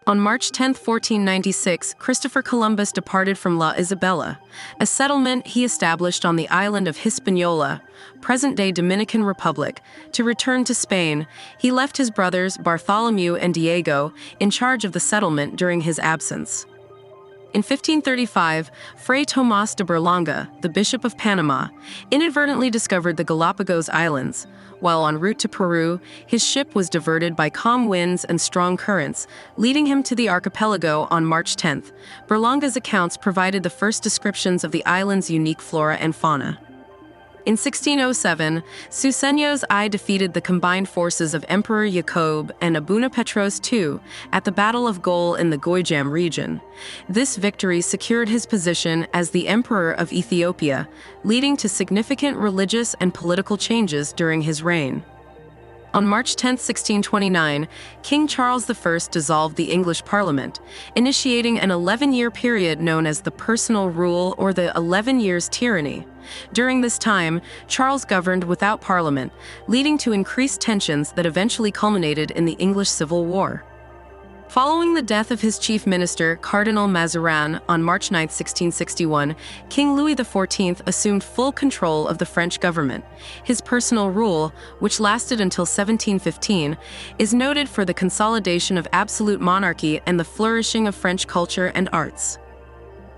On March 10, 1496, Christopher Columbus departed from La Isabela, a settlement he established on the island of Hispaniola, present-day Dominican Republic, to return to Spain. He left his brothers Bartholomew and Diego in charge of the settlement during his absence. In 1535, Fray Tomás de Berlanga, the Bishop of Panama, inadvertently discovered the Galápagos Islands. While en route to Peru, his ship was diverted by calm winds and strong currents, leading him to the archipelago on March 10th. Berlanga's accounts provided the first descriptions of the island's unique flora and fauna. In 1607, Suseños I defeated the combined forces of Emperor Jacob and Abunapetros II at the Battle of Gol in the Goijam region. This victory secured his position as the Emperor of Ethiopia, leading to significant religious and political changes during his reign. On March 10, 1629, King Charles I dissolved the English Parliament, initiating an 11-year period known as the Personal Rule or the 11 Years' Tyranny. During this time, Charles governed without Parliament, leading to increased tensions that eventually culminated in the English Civil War. Following the death of his chief minister, Cardinal Mazarin, on March 9, 1661, King Louis XIV assumed full control of the French government. His personal rule, which lasted until 1715, is noted for the consolidation of absolute monarchy and the flourishing of French culture and arts.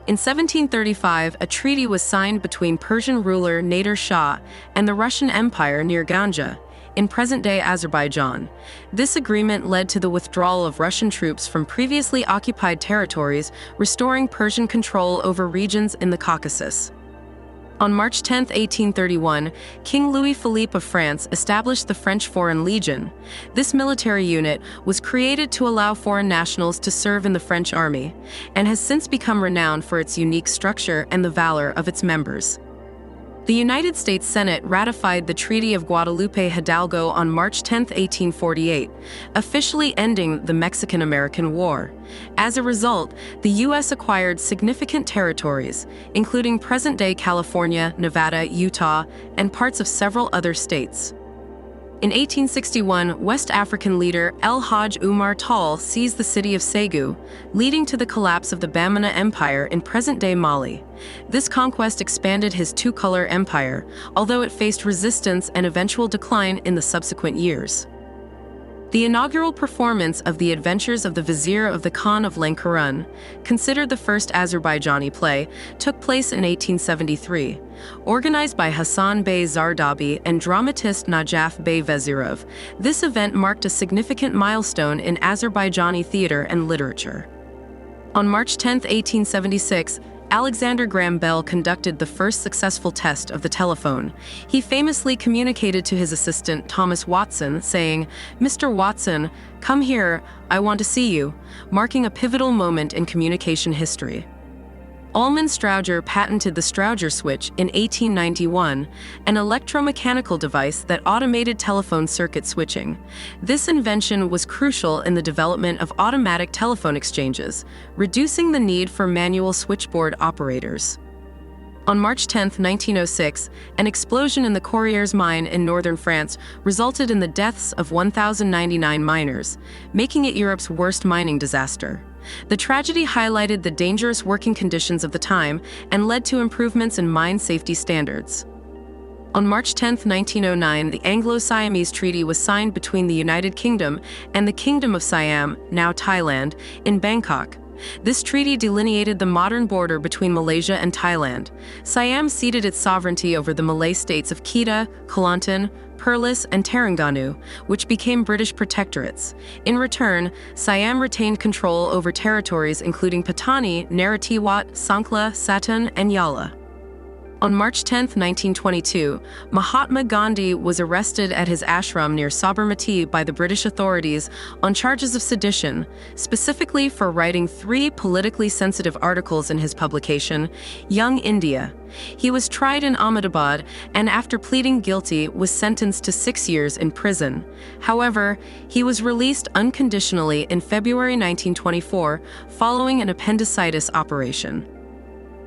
In 1735, a treaty was signed between Persian ruler Nader Shah and the Russian Empire near Ganja, in present-day Azerbaijan. This agreement led to the withdrawal of Russian troops from previously occupied territories, restoring Persian control over regions in the Caucasus. On March 10, 1831, King Louis-Philippe of France established the French Foreign Legion. This military unit was created to allow foreign nationals to serve in the French army, and has since become renowned for its unique structure and the valor of its members. The United States Senate ratified the Treaty of Guadalupe Hidalgo on March 10, 1848, officially ending the Mexican-American War. As a result, the U.S. acquired significant territories, including present-day California, Nevada, Utah, and parts of several other states. In 1861, West African leader El Hajj Umar Tall seized the city of Ségou, leading to the collapse of the Bamana Empire in present-day Mali. This conquest expanded his two-color empire, although it faced resistance and eventual decline in the subsequent years. The inaugural performance of The Adventures of the Vizier of the Khan of Lankaran, considered the first Azerbaijani play, took place in 1873. Organized by Hassan Bey Zardabi and dramatist Najaf Bey Vezirov, this event marked a significant milestone in Azerbaijani theater and literature. On March 10, 1876, Alexander Graham Bell conducted the first successful test of the telephone. He famously communicated to his assistant, Thomas Watson, saying, "Mr. Watson, come here, I want to see you," marking a pivotal moment in communication history. Almond Strowger patented the Strowger switch in 1891, an electromechanical device that automated telephone circuit switching. This invention was crucial in the development of automatic telephone exchanges, reducing the need for manual switchboard operators. On March 10, 1906, an explosion in the Corrières mine in northern France resulted in the deaths of 1,099 miners, making it Europe's worst mining disaster. The tragedy highlighted the dangerous working conditions of the time and led to improvements in mine safety standards. On March 10, 1909, the Anglo-Siamese Treaty was signed between the United Kingdom and the Kingdom of Siam, now Thailand, in Bangkok. This treaty delineated the modern border between Malaysia and Thailand. Siam ceded its sovereignty over the Malay states of Kedah, Kelantan, Perlis, and Terengganu, which became British protectorates. In return, Siam retained control over territories including Patani, Narathiwat, Sangla, Satun, and Yala. On March 10, 1922, Mahatma Gandhi was arrested at his ashram near Sabarmati by the British authorities on charges of sedition, specifically for writing 3 politically sensitive articles in his publication, Young India. He was tried in Ahmedabad and, after pleading guilty, was sentenced to 6 years in prison. However, he was released unconditionally in February 1924 following an appendicitis operation.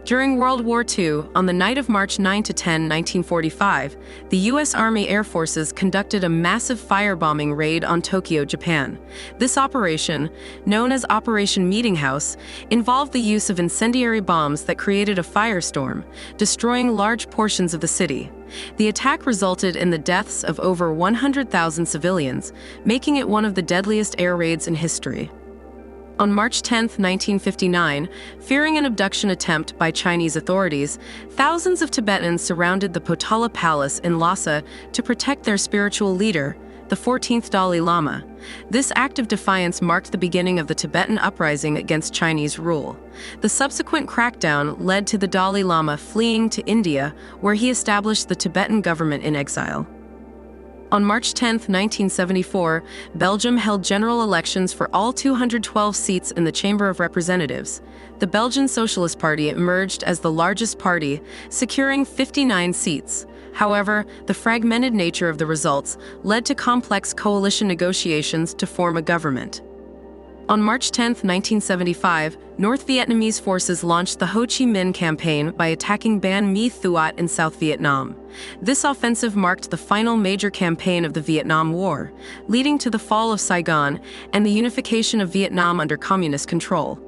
During World War II, on the night of March 9 to 10, 1945, the U.S. Army Air Forces conducted a massive firebombing raid on Tokyo, Japan. This operation, known as Operation Meeting House, involved the use of incendiary bombs that created a firestorm, destroying large portions of the city. The attack resulted in the deaths of over 100,000 civilians, making it one of the deadliest air raids in history. On March 10, 1959, fearing an abduction attempt by Chinese authorities, thousands of Tibetans surrounded the Potala Palace in Lhasa to protect their spiritual leader, the 14th Dalai Lama. This act of defiance marked the beginning of the Tibetan uprising against Chinese rule. The subsequent crackdown led to the Dalai Lama fleeing to India, where he established the Tibetan government in exile. On March 10, 1974, Belgium held general elections for all 212 seats in the Chamber of Representatives. The Belgian Socialist Party emerged as the largest party, securing 59 seats. However, the fragmented nature of the results led to complex coalition negotiations to form a government. On March 10, 1975, North Vietnamese forces launched the Ho Chi Minh Campaign by attacking Ban My Thuot in South Vietnam. This offensive marked the final major campaign of the Vietnam War, leading to the fall of Saigon and the unification of Vietnam under communist control.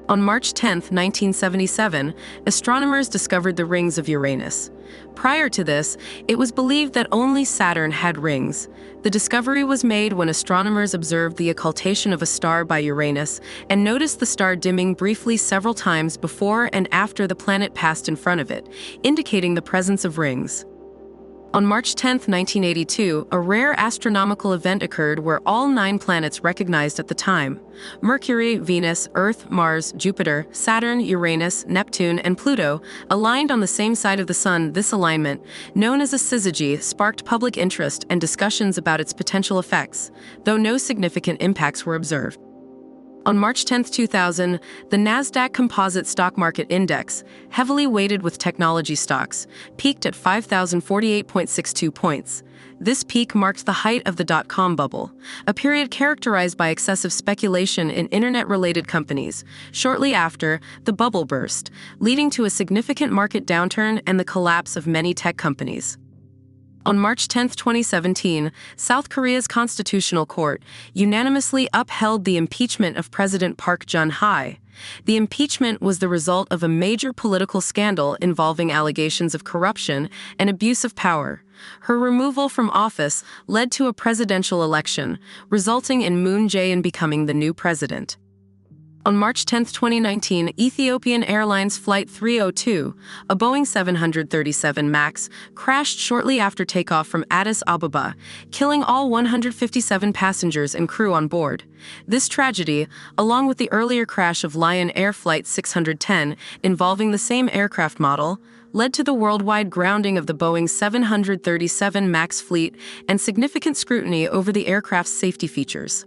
On March 10, 1977, astronomers discovered the rings of Uranus. Prior to this, it was believed that only Saturn had rings. The discovery was made when astronomers observed the occultation of a star by Uranus and noticed the star dimming briefly several times before and after the planet passed in front of it, indicating the presence of rings. On March 10, 1982, a rare astronomical event occurred where all 9 planets recognized at the time — Mercury, Venus, Earth, Mars, Jupiter, Saturn, Uranus, Neptune, and Pluto — aligned on the same side of the Sun. This alignment, known as a syzygy, sparked public interest and discussions about its potential effects, though no significant impacts were observed. On March 10, 2000, the NASDAQ Composite Stock Market Index, heavily weighted with technology stocks, peaked at 5,048.62 points. This peak marked the height of the dot-com bubble, a period characterized by excessive speculation in internet-related companies. Shortly after, the bubble burst, leading to a significant market downturn and the collapse of many tech companies. On March 10, 2017, South Korea's Constitutional Court unanimously upheld the impeachment of President Park Geun-hye. The impeachment was the result of a major political scandal involving allegations of corruption and abuse of power. Her removal from office led to a presidential election, resulting in Moon Jae-in becoming the new president. On March 10, 2019, Ethiopian Airlines Flight 302, a Boeing 737 MAX, crashed shortly after takeoff from Addis Ababa, killing all 157 passengers and crew on board. This tragedy, along with the earlier crash of Lion Air Flight 610 involving the same aircraft model, led to the worldwide grounding of the Boeing 737 MAX fleet and significant scrutiny over the aircraft's safety features.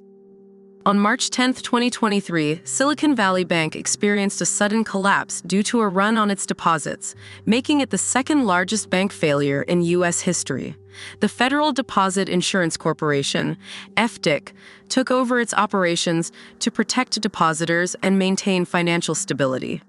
On March 10, 2023, Silicon Valley Bank experienced a sudden collapse due to a run on its deposits, making it the second-largest bank failure in U.S. history. The Federal Deposit Insurance Corporation, FDIC, took over its operations to protect depositors and maintain financial stability.